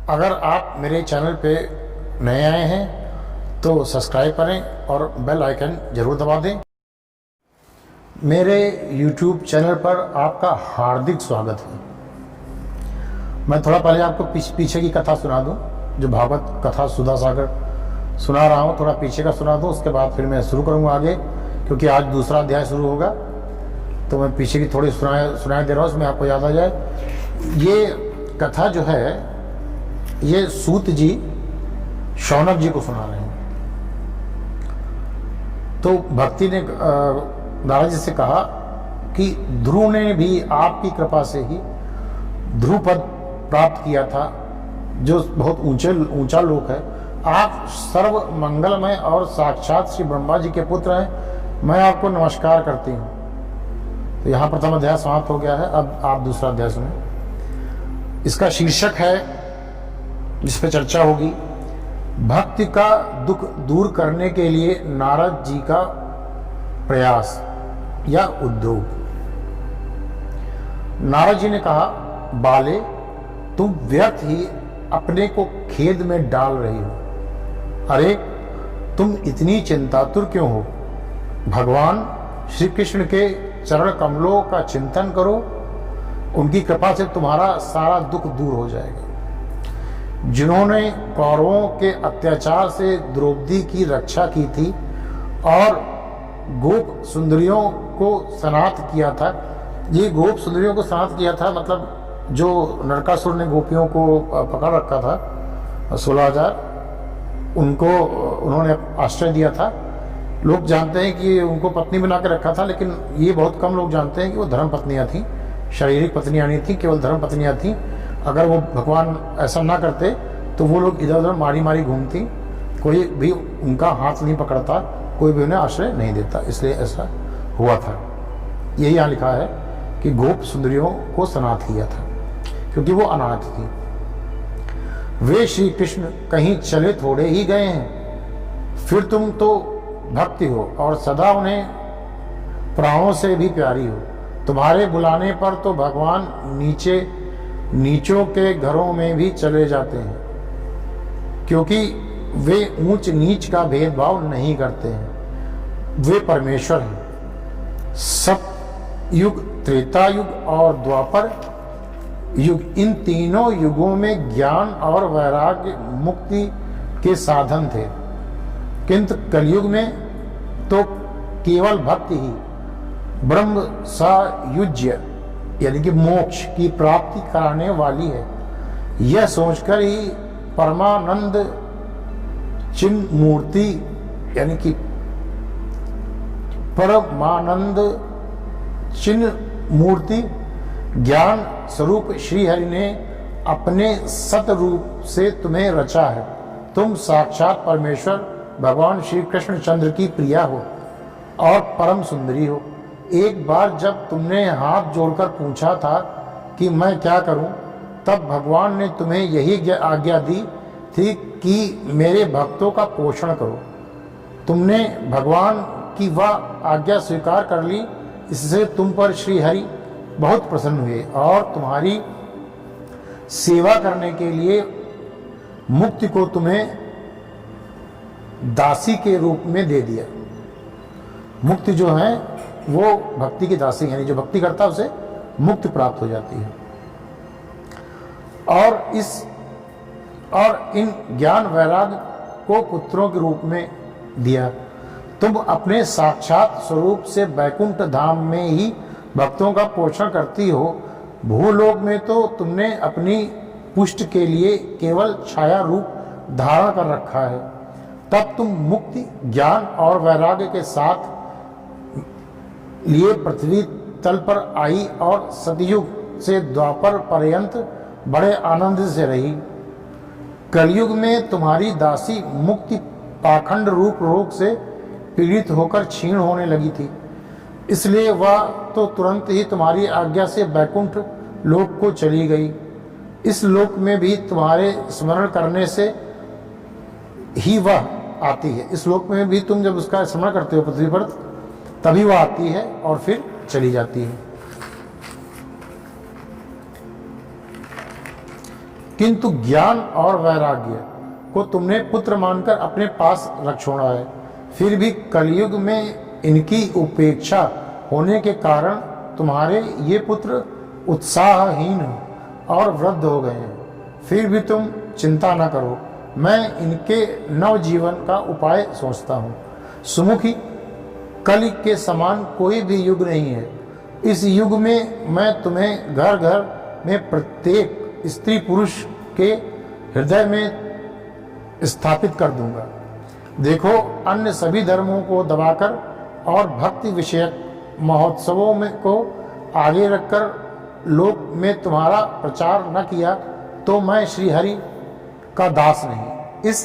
अगर आप मेरे चैनल पे नए आए हैं तो सब्सक्राइब करें और बेल आइकन ज़रूर दबा दें। मेरे YouTube चैनल पर आपका हार्दिक स्वागत है। मैं थोड़ा पहले आपको पीछे की कथा सुना दूं, जो भागवत कथा सुधा सागर सुना रहा हूं, थोड़ा पीछे का सुना दूं, उसके बाद फिर मैं शुरू करूंगा आगे, क्योंकि आज दूसरा अध्याय शुरू होगा। तो मैं पीछे की थोड़ी सुनाई दे रहा हूँ, उसमें आपको याद आ जाए। ये कथा जो है ये सूत जी शौनक जी को सुना रहे हैं। तो भक्ति ने नारद जी से कहा कि ध्रुव ने भी आपकी कृपा से ही ध्रुव पद प्राप्त किया था, जो बहुत ऊंचा लोक है। आप सर्व मंगलमय और साक्षात श्री ब्रह्मा जी के पुत्र हैं। मैं आपको नमस्कार करती हूँ। तो यहाँ प्रथम अध्याय समाप्त हो गया है। अब आप दूसरा अध्याय सुने। इसका शीर्षक है, जिस पे चर्चा होगी, भक्ति का दुख दूर करने के लिए नारद जी का प्रयास या उद्योग। नारद जी ने कहा, बाले, तुम व्यर्थ ही अपने को खेद में डाल रही हो। अरे, तुम इतनी चिंतातुर क्यों हो? भगवान श्री कृष्ण के चरण कमलों का चिंतन करो, उनकी कृपा से तुम्हारा सारा दुख दूर हो जाएगा। जिन्होंने कौरवों के अत्याचार से द्रौपदी की रक्षा की थी और गोप सुंदरियों को सनाथ किया था। ये गोप सुंदरियों को सनाथ किया था, मतलब जो नरकासुर ने गोपियों को पकड़ रखा था 16,000, उनको उन्होंने आश्रय दिया था। लोग जानते हैं कि उनको पत्नी बना के रखा था, लेकिन ये बहुत कम लोग जानते हैं कि वो धर्म पत्नियां थीं, शारीरिक पत्नियां नहीं थी, केवल धर्म पत्नियां थीं। अगर वो भगवान ऐसा ना करते तो वो लोग इधर उधर मारी मारी घूमती, कोई भी उनका हाथ नहीं पकड़ता, कोई भी उन्हें आश्रय नहीं देता, इसलिए ऐसा हुआ था। यही यहाँ लिखा है कि गोप सुंदरियों को सनाथ किया था, क्योंकि वो अनाथ थी। वे श्री कृष्ण कहीं चले थोड़े ही गए हैं, फिर तुम तो भक्ति हो और सदा उन्हें प्राणों से भी प्यारी हो। तुम्हारे बुलाने पर तो भगवान नीचों के घरों में भी चले जाते हैं, क्योंकि वे ऊंच नीच का भेदभाव नहीं करते हैं। वे परमेश्वर हैं। सतयुग, त्रेता युग और द्वापर युग, इन तीनों युगों में ज्ञान और वैराग्य मुक्ति के साधन थे, किंतु कलयुग में तो केवल भक्ति ही ब्रह्म सायुज्य यानी कि मोक्ष की प्राप्ति कराने वाली है। यह सोचकर ही परमानंद चिन्ह मूर्ति यानी कि परमानंद चिन्ह मूर्ति ज्ञान स्वरूप श्री हरि ने अपने सत रूप से तुम्हें रचा है। तुम साक्षात परमेश्वर भगवान श्री कृष्ण चंद्र की प्रिया हो और परम सुंदरी हो। एक बार जब तुमने हाथ जोड़कर पूछा था कि मैं क्या करूं, तब भगवान ने तुम्हें यही आज्ञा दी थी कि मेरे भक्तों का पोषण करो। तुमने भगवान की वह आज्ञा स्वीकार कर ली। इससे तुम पर श्री हरि बहुत प्रसन्न हुए और तुम्हारी सेवा करने के लिए मुक्ति को तुम्हें दासी के रूप में दे दिया। मुक्ति जो है वो भक्ति की दासी, यानी जो भक्ति करता है उसे मुक्ति प्राप्त हो जाती है। और इन ज्ञान वैराग्य को पुत्रों के रूप में दिया। तुम अपने साक्षात स्वरूप से बैकुंठ धाम में ही भक्तों का पोषण करती हो। भूलोक में तो तुमने अपनी पुष्ट के लिए केवल छाया रूप धारण कर रखा है। तब तुम मुक्ति, ज्ञान और वैराग्य के साथ लिए पृथ्वी तल पर आई और सतयुग से द्वापर पर्यंत बड़े आनंद से रही। कलयुग में तुम्हारी दासी मुक्ति पाखंड रूप रोग से पीड़ित होकर क्षीण होने लगी थी, इसलिए वह तो तुरंत ही तुम्हारी आज्ञा से बैकुंठ लोक को चली गई। इस लोक में भी तुम्हारे स्मरण करने से ही वह आती है। इस लोक में भी तुम जब उसका स्मरण करते हो पृथ्वी पर, तभी वह आती है और फिर चली जाती है। किंतु ज्ञान और वैराग्य को तुमने पुत्र मानकर अपने पास रख छोड़ा है। फिर भी कलयुग में इनकी उपेक्षा होने के कारण तुम्हारे ये पुत्र उत्साहहीन और वृद्ध हो गए हैं। फिर भी तुम चिंता न करो, मैं इनके नवजीवन का उपाय सोचता हूँ। सुमुखी, कलि के समान कोई भी युग नहीं है। इस युग में मैं तुम्हें घर घर में प्रत्येक स्त्री पुरुष के हृदय में स्थापित कर दूंगा। देखो, अन्य सभी धर्मों को दबाकर और भक्ति विषयक महोत्सवों में को आगे रखकर लोक में तुम्हारा प्रचार न किया तो मैं श्रीहरि का दास नहीं। इस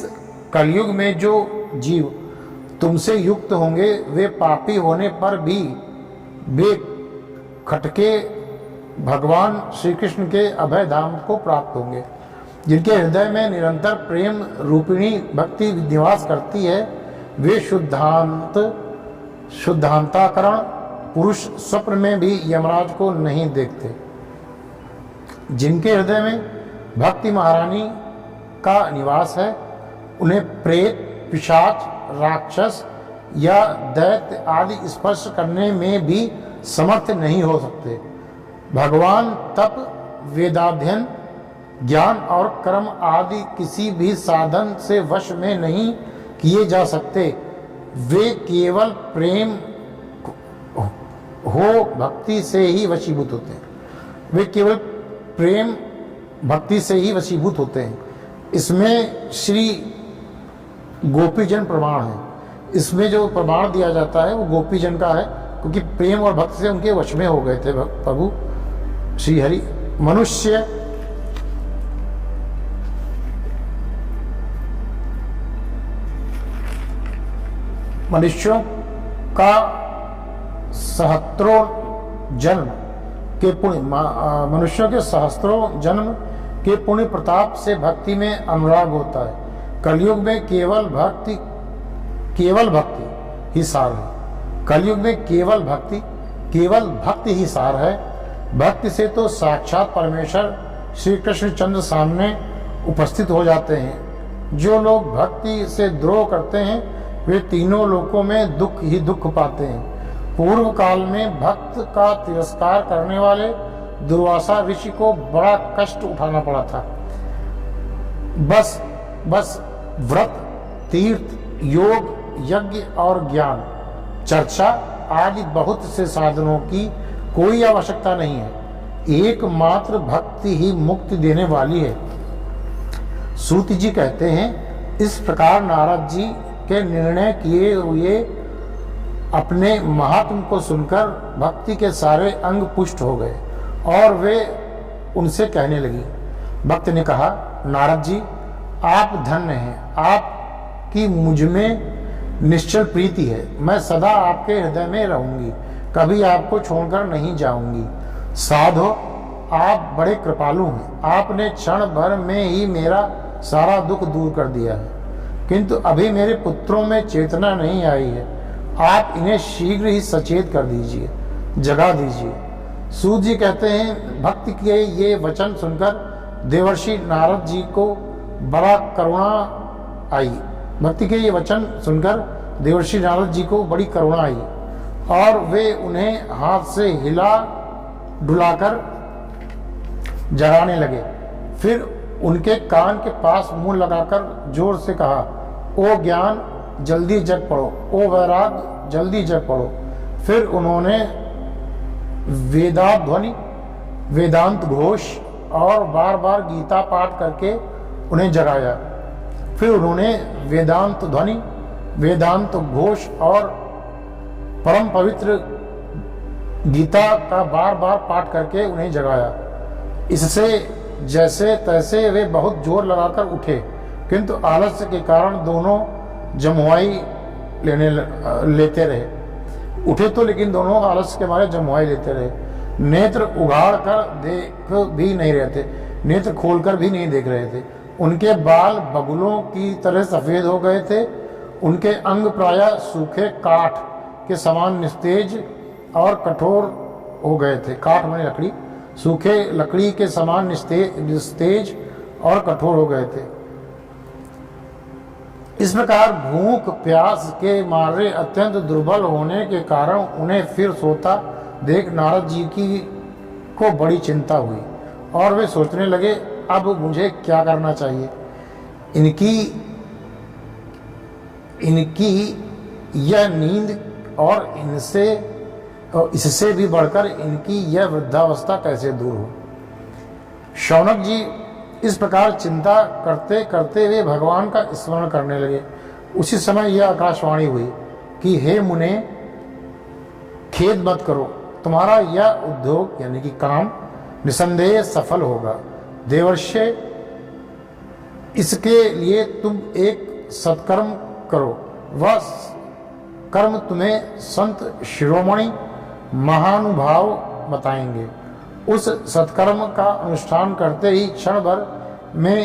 कलयुग में जो जीव तुमसे युक्त होंगे वे पापी होने पर भी वे खटके भगवान श्री कृष्ण के अभय धाम को प्राप्त होंगे। जिनके हृदय में निरंतर प्रेम रूपिणी भक्ति निवास करती है, वे शुद्धांताकरण पुरुष स्वप्न में भी यमराज को नहीं देखते। जिनके हृदय में भक्ति महारानी का निवास है, उन्हें प्रेत, पिशाच, राक्षस या दैत्य आदि स्पर्श करने में भी समर्थ नहीं हो सकते। भगवान तप, वेदाध्ययन, ज्ञान और कर्म आदि किसी भी साधन से वश में नहीं किए जा सकते। वे केवल प्रेम हो भक्ति से ही वशीभूत होते हैं। वे केवल प्रेम भक्ति से ही वशीभूत होते हैं। इसमें श्री गोपीजन प्रमाण है। इसमें जो प्रमाण दिया जाता है वो गोपीजन का है, क्योंकि प्रेम और भक्ति से उनके वश में हो गए थे प्रभु श्री हरि। मनुष्यों का सहस्त्रों जन्म के पुण्य मनुष्यों के सहस्त्रों जन्म के पुण्य प्रताप से भक्ति में अनुराग होता है। कलयुग में केवल भक्ति ही सार है। कलयुग में केवल भक्ति ही सार है। भक्ति से तो साक्षात परमेश्वर श्री कृष्ण चंद्र सामने उपस्थित हो जाते हैं। जो लोग भक्ति से द्रोह करते हैं वे तीनों लोकों में दुख ही दुख पाते हैं। पूर्व काल में भक्त का तिरस्कार करने वाले दुर्वासा ऋषि को बड़ा कष्ट उठाना पड़ा था। बस व्रत, तीर्थ, योग, यज्ञ और ज्ञान चर्चा आदि बहुत से साधनों की कोई आवश्यकता नहीं है। एकमात्र भक्ति ही मुक्ति देने वाली है। सूत जी कहते हैं, इस प्रकार नारद जी के निर्णय किए हुए अपने महात्म को सुनकर भक्ति के सारे अंग पुष्ट हो गए और वे उनसे कहने लगी। भक्त ने कहा, नारद जी, आप धन्य हैं। आपकी मुझ में निश्चल प्रीति है। मैं सदा आपके हृदय में रहूंगी, कभी आपको छोड़कर नहीं जाऊंगी। साधो, आप बड़े कृपालु हैं। आपने क्षण भर में ही मेरा सारा दुख दूर कर दिया है, किंतु अभी मेरे पुत्रों में चेतना नहीं आई है। आप इन्हें शीघ्र ही सचेत कर दीजिए, जगा दीजिए। सूत जी कहते हैं, भक्ति के ये वचन सुनकर देवर्षि नारद जी को बड़ा करुणा आई। भक्ति के ये वचन सुनकर देवर्षि नारद जी को बड़ी करुणा आई और वे उन्हें हाथ से हिला डुलाकर जगाने लगे। फिर उनके कान के पास मुंह लगाकर जोर से कहा, ओ ज्ञान, जल्दी जग पड़ो। ओ वैराग, जल्दी जग पड़ो। फिर उन्होंने वेदांत घोष और बार बार गीता पाठ करके उन्हें जगाया। फिर उन्होंने वेदांत ध्वनि, वेदांत घोष और परम पवित्र गीता का बार बार पाठ करके उन्हें जगाया। इससे जैसे तैसे वे बहुत जोर लगाकर उठे, किंतु आलस्य के कारण दोनों जमुआई लेते रहे। उठे तो, लेकिन दोनों आलस्य के मारे जमुआई लेते रहे। नेत्र उगाड़ कर देख भी नहीं रहे थे, नेत्र खोलकर भी नहीं देख रहे थे। उनके बाल बगुलों की तरह सफेद हो गए थे। उनके अंग प्रायः सूखे काठ के समान निस्तेज और कठोर हो गए थे। काठ माने लकड़ी, सूखे लकड़ी के समान निस्तेज और कठोर हो गए थे। इस प्रकार भूख प्यास के मारे अत्यंत दुर्बल होने के कारण उन्हें फिर सोता देख नारद जी की को बड़ी चिंता हुई और वे सोचने लगे, अब मुझे क्या करना चाहिए। इनकी यह नींद और इससे भी बढ़कर इनकी यह वृद्धावस्था कैसे दूर हो। शौनक जी इस प्रकार चिंता करते करते वे भगवान का स्मरण करने लगे। उसी समय यह आकाशवाणी हुई कि हे मुने, खेद मत करो, तुम्हारा यह उद्योग यानी कि काम निसंदेह सफल होगा। देवर्षि, इसके लिए तुम एक सत्कर्म करो। वह कर्म तुम्हें संत शिरोमणि महानुभाव बताएंगे। उस सत्कर्म का अनुष्ठान करते ही क्षण भर में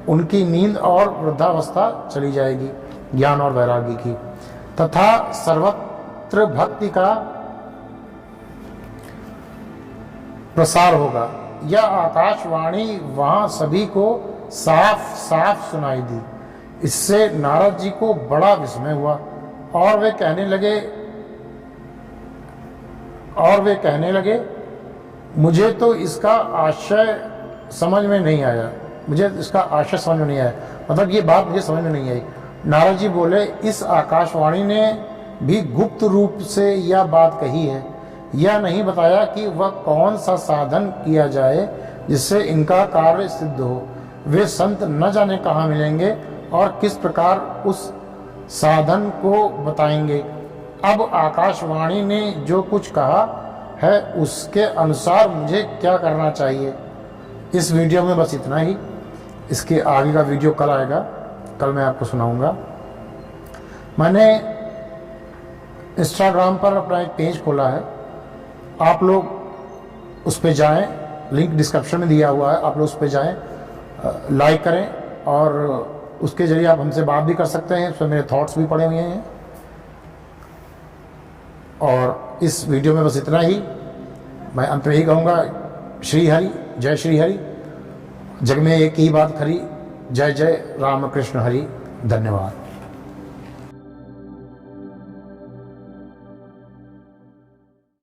उनकी नींद और वृद्धावस्था चली जाएगी, ज्ञान और वैराग्य की, तथा सर्वत्र भक्ति का प्रसार होगा। यह आकाशवाणी वहां सभी को साफ साफ सुनाई दी। इससे नारद जी को बड़ा विस्मय हुआ और वे कहने लगे, मुझे तो इसका आशय समझ में नहीं आया। मतलब ये बात मुझे समझ में नहीं आई। नारद जी बोले, इस आकाशवाणी ने भी गुप्त रूप से यह बात कही है। यह नहीं बताया कि वह कौन सा साधन किया जाए जिससे इनका कार्य सिद्ध हो। वे संत न जाने कहाँ मिलेंगे और किस प्रकार उस साधन को बताएंगे। अब आकाशवाणी ने जो कुछ कहा है उसके अनुसार मुझे क्या करना चाहिए। इस वीडियो में बस इतना ही। इसके आगे का वीडियो कल आएगा, कल मैं आपको सुनाऊंगा। मैंने इंस्टाग्राम पर अपना एक पेज खोला है, आप लोग उस पर जाएं, लिंक डिस्क्रिप्शन में दिया हुआ है, आप लोग उस पर जाएं, लाइक करें और उसके जरिए आप हमसे बात भी कर सकते हैं। उसमें मेरे थॉट्स भी पड़े हुए हैं। और इस वीडियो में बस इतना ही। मैं अंत में ही कहूँगा, श्री हरि, जय श्री हरि, जग में एक ही बात खरी, जय जय राम कृष्ण हरि। धन्यवाद।